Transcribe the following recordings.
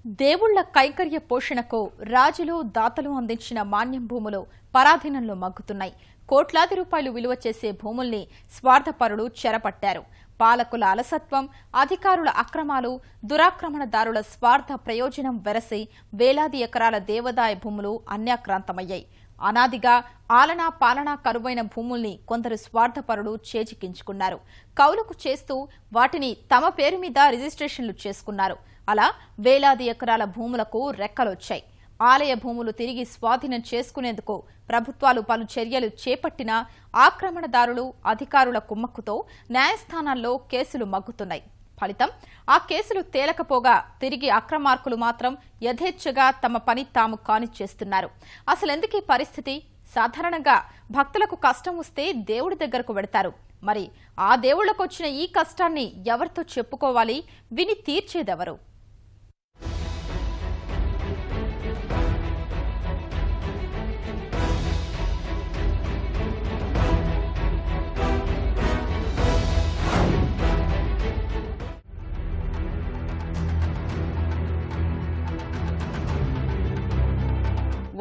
దేవుళ్ల కైంకర్య పోషణకు రాజులు దాతలు అందించిన మాన్యం భూములు పరాధీనంలో మగ్గుతున్నాయి. కోట్లాది రూపాయలు విలువ చేసే భూముల్ని స్వార్థపరులు చెరపట్టారు. పాలకుల అలసత్వం, అధికారుల అక్రమాలు, దురాక్రమణదారుల స్వార్థ ప్రయోజనం వెరసి వేలాది ఎకరాల దేవాదాయ భూములు అన్యాక్రాంతమయ్యాయి. అనాదిగా ఆలనా పాలనా కరువైన భూముల్ని కొందరు స్వార్థపరులు చేజిక్కించుకున్నారు. కౌలుకు చేస్తూ వాటిని తమ పేరు మీద రిజిస్ట్రేషన్లు చేసుకున్నారు. అలా వేలాది ఎకరాల భూములకు రెక్కలొచ్చాయి. ఆలయ భూములు తిరిగి స్వాధీనం చేసుకునేందుకు ప్రభుత్వాలు పలు చర్యలు చేపట్టినా ఆక్రమణదారులు, అధికారుల కుమ్మక్కుతో న్యాయస్థానాల్లో కేసులు మగ్గుతున్నాయి. ఫలితం, ఆ కేసులు తేలకపోగా తిరిగి అక్రమార్కులు మాత్రం యథేచ్ఛగా తమ పని తాము కానిచ్చేస్తున్నారు. అసలెందుకీ పరిస్థితి? సాధారణంగా భక్తులకు కష్టం వస్తే దేవుడి దగ్గరకు వెడతారు. మరి ఆ దేవుళ్లకొచ్చిన ఈ కష్టాన్ని ఎవరితో చెప్పుకోవాలి? విని తీర్చేదెవరు?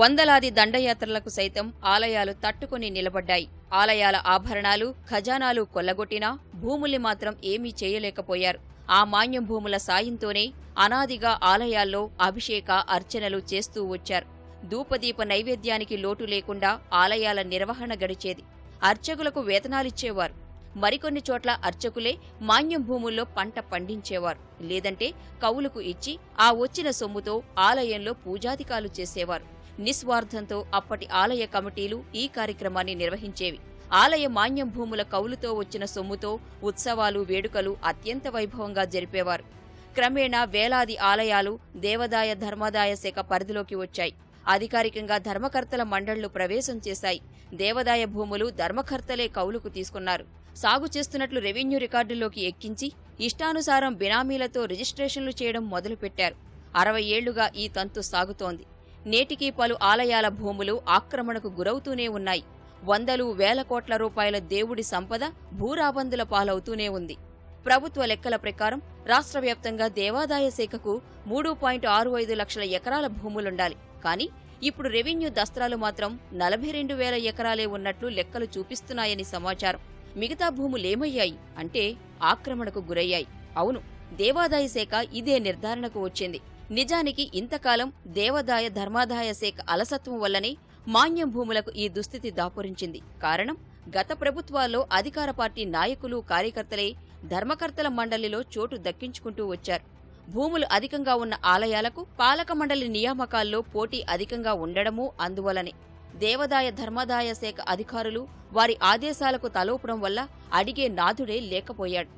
వందలాది దండయాత్రలకు సైతం ఆలయాలు తట్టుకుని నిలబడ్డాయి. ఆలయాల ఆభరణాలు, ఖజానాలు కొల్లగొట్టినా భూముల్ని మాత్రం ఏమీ చేయలేకపోయారు. ఆ మాన్యం భూముల సాయంతోనే అనాదిగా ఆలయాల్లో అభిషేక, అర్చనలు చేస్తూ వచ్చారు. ధూపదీప నైవేద్యానికి లోటు లేకుండా ఆలయాల నిర్వహణ గడిచేది. అర్చకులకు వేతనాలిచ్చేవారు. మరికొన్ని చోట్ల అర్చకులే మాన్యం భూముల్లో పంట పండించేవారు. లేదంటే కౌలుకు ఇచ్చి ఆ వచ్చిన సొమ్ముతో ఆలయంలో పూజాధికాలు చేసేవారు. నిస్వార్థంతో అప్పటి ఆలయ కమిటీలు ఈ కార్యక్రమాన్ని నిర్వహించేవి. ఆలయ మాన్యం భూముల కౌలుతో వచ్చిన సొమ్ముతో ఉత్సవాలు, వేడుకలు అత్యంత వైభవంగా జరిపేవారు. క్రమేణా వేలాది ఆలయాలు దేవాదాయ ధర్మాదాయ శాఖ పరిధిలోకి వచ్చాయి. అధికారికంగా ధర్మకర్తల మండళ్లు ప్రవేశం చేశాయి. దేవాదాయ భూములు ధర్మకర్తలే కౌలుకు తీసుకున్నారు. సాగు చేస్తున్నట్లు రెవెన్యూ రికార్డుల్లోకి ఎక్కించి ఇష్టానుసారం బినామీలతో రిజిస్ట్రేషన్లు చేయడం మొదలుపెట్టారు. 60 ఏళ్లుగా ఈ తంతు సాగుతోంది. నేటికీ పలు ఆలయాల భూములు ఆక్రమణకు గురవుతూనే ఉన్నాయి. వందలు, వేల కోట్ల రూపాయల దేవుడి సంపద భూరాబందుల పాలవుతూనే ఉంది. ప్రభుత్వ లెక్కల ప్రకారం రాష్ట్ర వ్యాప్తంగా దేవాదాయ శాఖకు 3.65 లక్షల ఎకరాల భూములుండాలి. కానీ ఇప్పుడు రెవెన్యూ దస్త్రాలు మాత్రం 42,000 ఎకరాలే ఉన్నట్లు లెక్కలు చూపిస్తున్నాయని సమాచారం. మిగతా భూములేమయ్యాయి అంటే ఆక్రమణకు గురయ్యాయి. అవును, దేవాదాయ శాఖ ఇదే నిర్ధారణకు వచ్చింది. నిజానికి ఇంతకాలం దేవాదాయ ధర్మాదాయ శాఖ అలసత్వం వల్లనే మాన్యం భూములకు ఈ దుస్థితి దాపురించింది. కారణం, గత ప్రభుత్వాల్లో అధికార పార్టీ నాయకులు, కార్యకర్తలే ధర్మకర్తల మండలిలో చోటు దక్కించుకుంటూ వచ్చారు. భూములు అధికంగా ఉన్న ఆలయాలకు పాలక మండలి నియామకాల్లో పోటీ అధికంగా ఉండడమూ అందువలనే. దేవాదాయ ధర్మాదాయ శాఖ అధికారులు వారి ఆదేశాలకు తలోపడం వల్ల అడిగే నాథుడే లేకపోయాడు.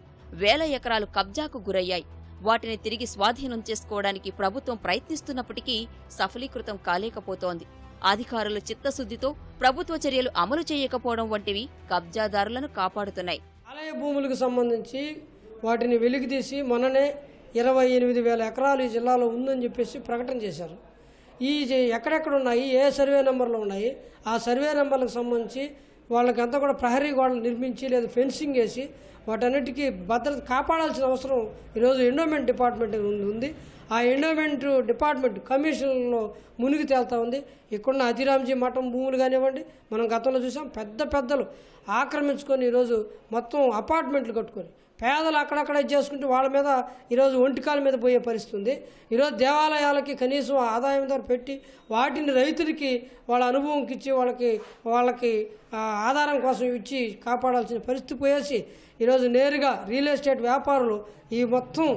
వేల ఎకరాలు కబ్జాకు గురయ్యాయి. వాటిని తిరిగి స్వాధీనం చేసుకోవడానికి ప్రభుత్వం ప్రయత్నిస్తున్నప్పటికీ సఫలీకృతం కాలేకపోతోంది. అధికారులు చిత్తశుద్ధితో ప్రభుత్వ చర్యలు అమలు చేయకపోవడం వంటివి కబ్జాదారులను కాపాడుతున్నాయి. ఆలయ భూములకు సంబంధించి వాటిని వెలికితీసి మొన్ననే 28,000 ఎకరాలు ఈ జిల్లాలో ఉందని చెప్పేసి ప్రకటన చేశారు. ఈ ఎక్కడెక్కడ ఉన్నాయి, ఏ సర్వే నెంబర్లో ఉన్నాయి, ఆ సర్వే నెంబర్లకు సంబంధించి వాళ్ళకంతా కూడా ప్రహరీ గోడలు నిర్మించి లేదా ఫెన్సింగ్ వేసి వాటన్నిటికీ భద్రత కాపాడాల్సిన అవసరం ఈరోజు ఎండోమెంట్ డిపార్ట్మెంట్ ఉంది. ఆ ఎండోమెంట్ డిపార్ట్మెంట్ కమిషన్లో మునిగి తేలుతా ఉంది. ఇక్కడున్న అతిరాంజీ మఠం భూములు కానివ్వండి, మనం గతంలో చూసాం, పెద్దలు ఆక్రమించుకొని ఈరోజు మొత్తం అపార్ట్మెంట్లు కట్టుకొని పేదలు అక్కడక్కడ చేసుకుంటూ వాళ్ళ మీద ఈరోజు ఒంటికాల మీద పోయే పరిస్థితి ఉంది. ఈరోజు దేవాలయాలకి కనీసం ఆదాయం ధర పెట్టి వాటిని రైతులకి వాళ్ళ అనుభవంకి ఇచ్చి వాళ్ళకి ఆధారం కోసం ఇచ్చి కాపాడాల్సిన పరిస్థితి పోయేసి ఈరోజు నేరుగా రియల్ ఎస్టేట్ వ్యాపారులు ఈ మొత్తం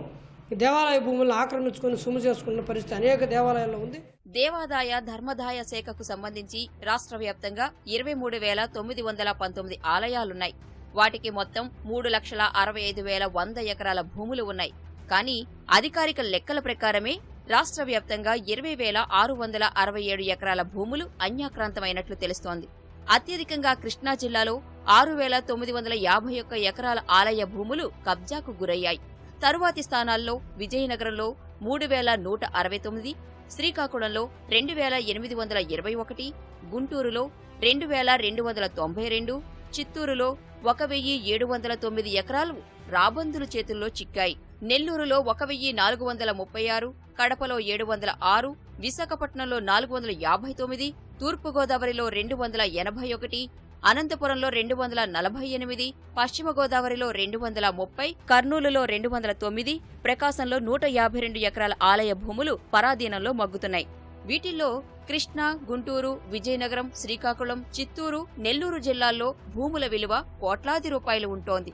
దేవాలయ భూములను ఆక్రమించుకొని సొమ్ము చేసుకున్న పరిస్థితి అనేక దేవాలయాల్లో ఉంది. దేవాదాయ ధర్మదాయ శాఖకు సంబంధించి రాష్ట్ర వ్యాప్తంగా 23,919 ఆలయాలున్నాయి. వాటికి మొత్తం 3,65,100 ఎకరాల భూములు ఉన్నాయి. కానీ అధికారిక లెక్కల ప్రకారమే రాష్ట్ర వ్యాప్తంగా 20,667 ఎకరాల భూములు అన్యాక్రాంతమైనట్లు తెలుస్తోంది. అత్యధికంగా కృష్ణా జిల్లాలో 6,951 ఎకరాల ఆలయ భూములు కబ్జాకు గురయ్యాయి. తరువాతి స్థానాల్లో విజయనగరంలో 3,169, శ్రీకాకుళంలో 2,821, గుంటూరులో 2,292, చిత్తూరులో 1,709 ఎకరాలు రాబందుల చేతుల్లో చిక్కాయి. నెల్లూరులో 1,436, కడపలో 706, విశాఖపట్నంలో 459, తూర్పుగోదావరిలో 281, అనంతపురంలో 248, పశ్చిమ గోదావరిలో 230, కర్నూలులో 209, ప్రకాశంలో 152 ఎకరాల ఆలయ భూములు పరాధీనంలో మగ్గుతున్నాయి. వీటిల్లో కృష్ణా, గుంటూరు, విజయనగరం, శ్రీకాకుళం, చిత్తూరు, నెల్లూరు జిల్లాల్లో భూముల విలువ కోట్లాది రూపాయలు ఉంటోంది.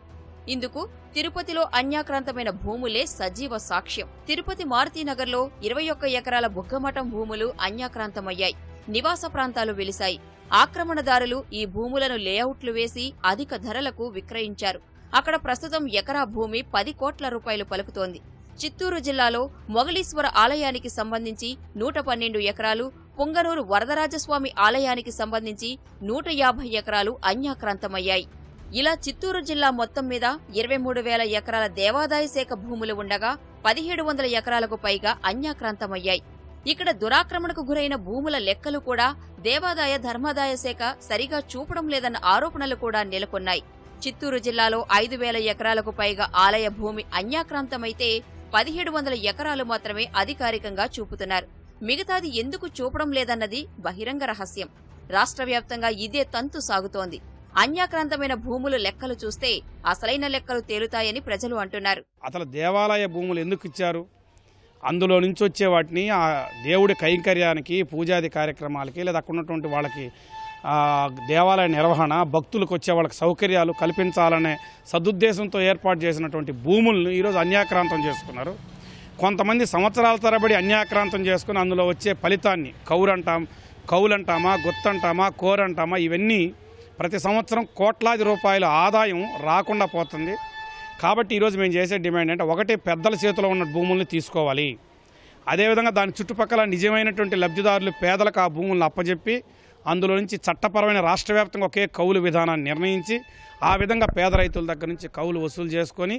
ఇందుకు తిరుపతిలో అన్యాక్రాంతమైన భూములే సజీవ సాక్ష్యం. తిరుపతి మారుతీనగర్లో 21 ఎకరాల బుగ్గమఠం భూములు అన్యాక్రాంతమయ్యాయి. నివాస ప్రాంతాలు వెలిశాయి. ఆక్రమణదారులు ఈ భూములను లేఅవుట్లు వేసి అధిక ధరలకు విక్రయించారు. అక్కడ ప్రస్తుతం ఎకరా భూమి 10 కోట్ల రూపాయలు పలుకుతోంది. చిత్తూరు జిల్లాలో మొగలీశ్వర ఆలయానికి సంబంధించి 112 ఎకరాలు, పొంగనూరు వరదరాజస్వామి ఆలయానికి సంబంధించి 150 ఎకరాలు అన్యాక్రాంతమయ్యాయి. ఇలా చిత్తూరు జిల్లా మొత్తం మీద 23,000 ఎకరాల దేవాదాయ శాఖ భూములు ఉండగా 1,700 ఎకరాలకు పైగా అన్యాక్రాంతమయ్యాయి. ఇక్కడ దురాక్రమణకు గురైన భూముల లెక్కలు కూడా దేవాదాయ ధర్మాదాయ శాఖ సరిగా చూపడం లేదన్న ఆరోపణలు కూడా నెలకొన్నాయి. చిత్తూరు జిల్లాలో 5,000 ఎకరాలకు పైగా ఆలయ భూమి అన్యాక్రాంతమైతే 1,700 ఎకరాలు మాత్రమే అధికారికంగా చూపుతున్నారు. మిగతాది ఎందుకు చూపడం లేదన్నది బహిరంగ రహస్యం. రాష్ట్ర వ్యాప్తంగా ఇదే తంతు సాగుతోంది. అన్యాక్రాంతమైన భూములు లెక్కలు చూస్తే అసలైన లెక్కలు తేలుతాయని ప్రజలు అంటున్నారు. అసలు దేవాలయ భూములు ఎందుకు ఇచ్చారు? అందులో నుంచి వచ్చే వాటిని ఆ దేవుడి కైంకర్యానికి, పూజాది కార్యక్రమాలకి, లేదా అక్కడ ఉన్నటువంటి వాళ్ళకి దేవాలయ నిర్వహణ, భక్తులకు వచ్చే వాళ్ళకి సౌకర్యాలు కల్పించాలనే సదుద్దేశంతో ఏర్పాటు చేసినటువంటి భూములను ఈరోజు అన్యాక్రాంతం చేసుకున్నారు. కొంతమంది సంవత్సరాల తరబడి అన్యాక్రాంతం చేసుకుని అందులో వచ్చే ఫలితాన్ని కౌలంటామా, గుత్తంటామా, కోరంటామా, ఇవన్నీ ప్రతి సంవత్సరం కోట్లాది రూపాయల ఆదాయం రాకుండా పోతుంది. కాబట్టి ఈరోజు మేము చేసే డిమాండ్ అంటే, ఒకటి పెద్దల చేతిలో ఉన్న భూముల్ని తీసుకోవాలి. అదేవిధంగా దాని చుట్టుపక్కల నిజమైనటువంటి లబ్ధిదారులు పేదలకు ఆ భూములను అప్పజెప్పి అందులో నుంచి చట్టపరమైన రాష్ట్ర వ్యాప్తంగా ఒకే కౌలు విధానాన్ని నిర్ణయించి ఆ విధంగా పేద రైతుల దగ్గర నుంచి కౌలు వసూలు చేసుకొని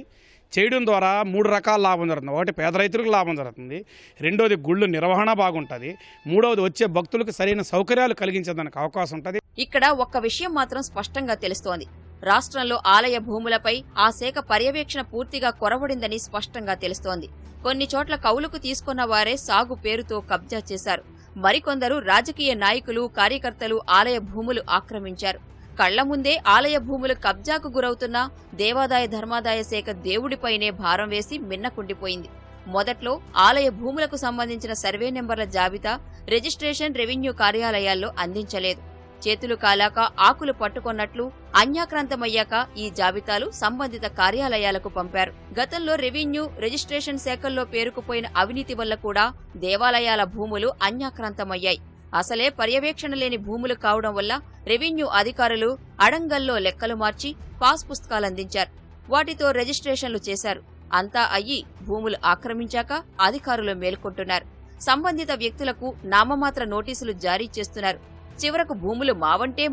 చేయడం ద్వారా 3 రకాల లాభం జరుగుతుంది. ఒకటి పేద రైతులకు లాభం జరుగుతుంది, రెండోది గుళ్ళు నిర్వహణ బాగుంటుంది, మూడవది వచ్చే భక్తులకు సరైన సౌకర్యాలు కలిగించేదానికి అవకాశం ఉంటుంది. ఇక్కడ ఒక్క విషయం మాత్రం స్పష్టంగా తెలుస్తోంది. రాష్ట్రంలో ఆలయ భూములపై ఆ శాఖ పర్యవేక్షణ పూర్తిగా కొరవడిందని స్పష్టంగా తెలుస్తోంది. కొన్ని చోట్ల కౌలుకు తీసుకున్న వారే సాగు పేరుతో కబ్జా చేశారు. మరికొందరు రాజకీయ నాయకులు, కార్యకర్తలు ఆలయ భూములు ఆక్రమించారు. కళ్ల ముందే ఆలయ భూములు కబ్జాకు గురవుతున్నా దేవాదాయ ధర్మాదాయ శాఖ దేవుడిపైనే భారం వేసి మిన్నకుండిపోయింది. మొదట్లో ఆలయ భూములకు సంబంధించిన సర్వే నెంబర్ల జాబితా, రిజిస్ట్రేషన్ రెవెన్యూ కార్యాలయాల్లో అందించలేదు. చేతులు కాలాక ఆకులు పట్టుకొన్నట్లు అన్యాక్రాంతమయ్యాక ఈ జాబితాలు సంబంధిత కార్యాలయాలకు పంపారు. గతంలో రెవెన్యూ, రిజిస్ట్రేషన్ శాఖల్లో పేరుకుపోయిన అవినీతి వల్ల కూడా దేవాలయాల భూములు అన్యాక్రాంతమయ్యాయి. అసలే పర్యవేక్షణ లేని భూములు కావడం వల్ల రెవెన్యూ అధికారులు అడంగల్లో లెక్కలు మార్చి పాస్ పుస్తకాలందించారు. వాటితో రిజిస్ట్రేషన్లు చేశారు. అంతా అయ్యి భూములు ఆక్రమించాక అధికారులు మేల్కొంటున్నారు. సంబంధిత వ్యక్తులకు నామమాత్ర నోటీసులు జారీ చేస్తున్నారు. చివరకు భూములు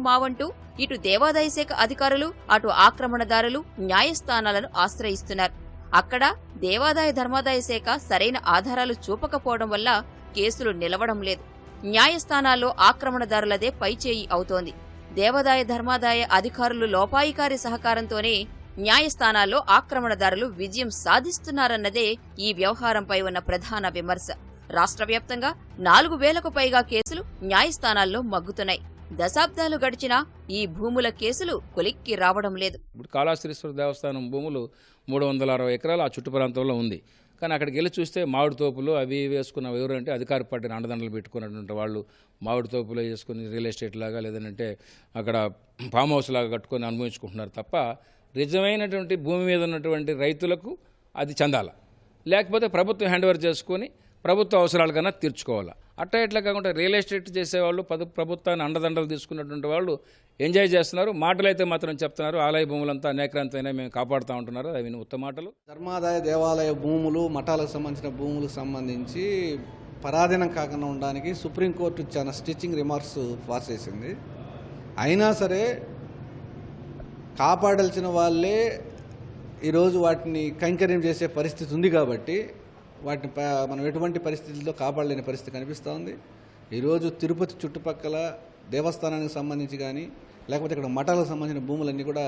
మావంటూ ఇటు దేవాదాయ శాఖ అధికారులు, అటు ఆక్రమణదారులు న్యాయస్థానాలను ఆశ్రయిస్తున్నారు. అక్కడ దేవాదాయ ధర్మాదాయ శాఖ సరైన ఆధారాలు చూపకపోవడం వల్ల కేసులు నిలవడం లేదు. న్యాయస్థానాల్లో ఆక్రమణదారులదే పైచేయి అవుతోంది. దేవాదాయ ధర్మాదాయ అధికారులు లోపాయికారి సహకారంతోనే న్యాయస్థానాల్లో ఆక్రమణదారులు విజయం సాధిస్తున్నారన్నదే ఈ వ్యవహారంపై ఉన్న ప్రధాన విమర్శ. రాష్ట్ర వ్యాప్తంగా 4,000కు పైగా కేసులు న్యాయస్థానాల్లో మగ్గుతున్నాయి. దశాబ్దాలు గడిచినా ఈ భూముల కేసులు కొలిక్కి రావడం లేదు. ఇప్పుడు కాళహస్తీశ్వర దేవస్థానం భూములు 360 ఎకరాలు ఆ చుట్టు ప్రాంతంలో ఉంది. కానీ అక్కడికి వెళ్ళి చూస్తే మామిడి తోపులు అవి వేసుకున్న ఎవరంటే అధికార పార్టీని అండదండలు పెట్టుకున్నటువంటి వాళ్ళు మామిడి తోపులు వేసుకుని రియల్ ఎస్టేట్ లాగా, లేదంటే అక్కడ ఫామ్ హౌస్ లాగా కట్టుకొని అనుభవించుకుంటున్నారు తప్ప నిజమైనటువంటి భూమి మీద ఉన్నటువంటి రైతులకు అది చెందాల, లేకపోతే ప్రభుత్వం హ్యాండ్ ఓవర్ చేసుకొని ప్రభుత్వ అవసరాల కన్నా తీర్చుకోవాలా. అట్లా ఇట్లా కాకుండా రియల్ ఎస్టేట్ చేసేవాళ్ళు, ప్రభుత్వాన్ని అండదండలు తీసుకున్నటువంటి వాళ్ళు ఎంజాయ్ చేస్తున్నారు. మాటలైతే మాత్రం చెప్తున్నారు ఆలయ భూములంతా అనేక్రాంతైనా మేము కాపాడుతూ ఉంటున్నారు. అవి ఉత్తమ మాటలు. ధర్మాదాయ దేవాలయ భూములు, మఠాలకు సంబంధించిన భూములకు సంబంధించి పరాధీనం కాకుండా ఉండడానికి సుప్రీంకోర్టు చాలా స్టిచ్చింగ్ రిమార్క్స్ పాస్ చేసింది. అయినా సరే కాపాడాల్సిన వాళ్ళే ఈరోజు వాటిని కైంకర్యం చేసే పరిస్థితి ఉంది. కాబట్టి వాటిని మనం ఎటువంటి పరిస్థితుల్లో కాపాడలేని పరిస్థితి కనిపిస్తూ ఉంది. ఈరోజు తిరుపతి చుట్టుపక్కల దేవస్థానానికి సంబంధించి కానీ, లేకపోతే ఇక్కడ మఠాలకు సంబంధించిన భూములన్నీ కూడా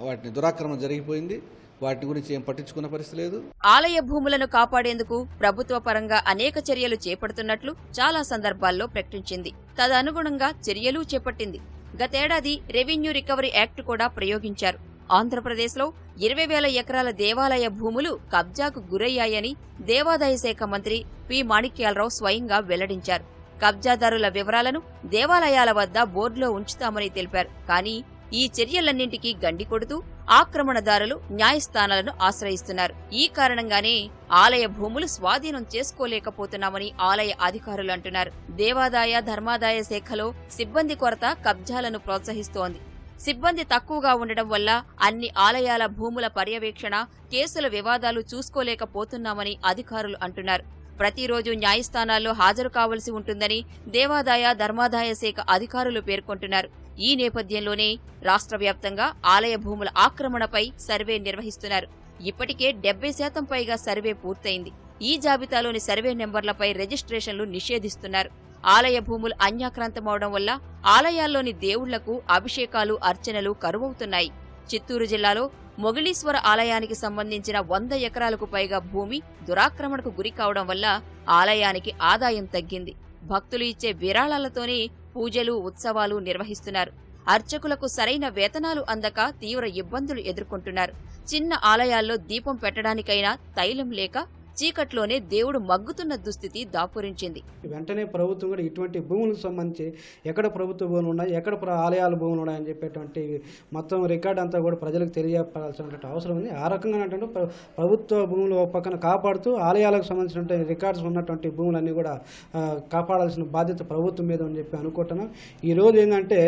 వాటిని దురాక్రమణ జరిగిపోయింది. వాటి గురించి ఏం పట్టించుకున్న పరిస్థితి లేదు. ఆలయ భూములను కాపాడేందుకు ప్రభుత్వ పరంగా అనేక చర్యలు చేపడుతున్నట్లు చాలా సందర్భాల్లో ప్రకటించింది. తదనుగుణంగా చర్యలు చేపట్టింది. గతేడాది రెవెన్యూ రికవరీ యాక్ట్ కూడా ప్రయోగించారు. ఆంధ్రప్రదేశ్లో 20,000 ఎకరాల దేవాలయ భూములు కబ్జాకు గురయ్యాయని దేవాదాయ శాఖ మంత్రి పి. మాణిక్యాలరావు స్వయంగా వెల్లడించారు. కబ్జాదారుల వివరాలను దేవాలయాల వద్ద బోర్డులో ఉంచుతామని తెలిపారు. కానీ ఈ చర్యలన్నింటికీ గండి కొడుతూ ఆక్రమణదారులు న్యాయస్థానాలను ఆశ్రయిస్తున్నారు. ఈ కారణంగానే ఆలయ భూములు స్వాధీనం చేసుకోలేకపోతున్నామని ఆలయ అధికారులు అంటున్నారు. దేవాదాయ ధర్మాదాయ శాఖలో సిబ్బంది కొరత కబ్జాలను ప్రోత్సహిస్తోంది. సిబ్బంది తక్కువగా ఉండడం వల్ల అన్ని ఆలయాల భూముల పర్యవేక్షణ, కేసుల వివాదాలు చూసుకోలేకపోతున్నామని అధికారులు అంటున్నారు. ప్రతిరోజు న్యాయస్థానాల్లో హాజరు కావలసి ఉంటుందని దేవాదాయ ధర్మాదాయ శాఖ అధికారులు పేర్కొంటున్నారు. ఈ నేపథ్యంలోనే రాష్ట్ర వ్యాప్తంగా ఆలయ భూముల ఆక్రమణపై సర్వే నిర్వహిస్తున్నారు. ఇప్పటికే 70% పైగా సర్వే పూర్తయింది. ఈ జాబితాలోని సర్వే నెంబర్లపై రిజిస్ట్రేషన్లు నిషేధిస్తున్నారు. ఆలయ భూములు అన్యాక్రాంతమవడం వల్ల ఆలయాల్లోని దేవుళ్లకు అభిషేకాలు, అర్చనలు కరువవుతున్నాయి. చిత్తూరు జిల్లాలో మొగిలీశ్వర ఆలయానికి సంబంధించిన 100 ఎకరాలకు పైగా భూమి దురాక్రమణకు గురికావడం వల్ల ఆలయానికి ఆదాయం తగ్గింది. భక్తులు ఇచ్చే విరాళాలతోనే పూజలు, ఉత్సవాలు నిర్వహిస్తున్నారు. అర్చకులకు సరైన వేతనాలు అందక తీవ్ర ఇబ్బందులు ఎదుర్కొంటున్నారు. చిన్న ఆలయాల్లో దీపం పెట్టడానికైనా తైలం లేక చీకట్లోనే దేవుడు మగ్గుతున్న దుస్థితి దాపురించింది. వెంటనే ప్రభుత్వం కూడా ఇటువంటి భూములకు సంబంధించి ఎక్కడ ప్రభుత్వ భూములు ఉన్నాయి, ఎక్కడ ఆలయాల భూములు ఉన్నాయని చెప్పేటువంటి మొత్తం రికార్డు అంతా కూడా ప్రజలకు తెలియపడాల్సినటువంటి అవసరం ఉంది. ఆ రకంగా ప్రభుత్వ భూములు ఒక పక్కన కాపాడుతూ ఆలయాలకు సంబంధించినటువంటి రికార్డ్స్ ఉన్నటువంటి భూములన్నీ కూడా కాపాడాల్సిన బాధ్యత ప్రభుత్వం మీద అని చెప్పి అనుకుంటున్నాం. ఈరోజు ఏంటంటే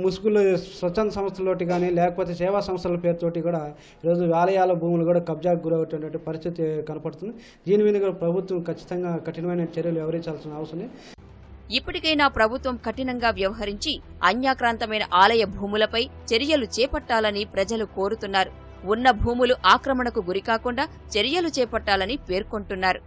ముసుగులు స్వచ్ఛంద సంస్థలతోటి కానీ లేకపోతే సేవా సంస్థల పేరుతోటి కూడా ఈరోజు ఆలయాల భూములు కూడా కబ్జాకు గురవుతున్నటువంటి పరిస్థితి కనపడుతుంది. దీని మీద ప్రభుత్వం ఖచ్చితంగా కఠినమైన చర్యలు వ్యవహరించాల్సిన అవసరం. ఇప్పటికైనా ప్రభుత్వం కఠినంగా వ్యవహరించి అన్యాక్రాంతమైన ఆలయ భూములపై చర్యలు చేపట్టాలని ప్రజలు కోరుతున్నారు. ఉన్న భూములు ఆక్రమణకు గురికాకుండా చర్యలు చేపట్టాలని పేర్కొంటున్నారు.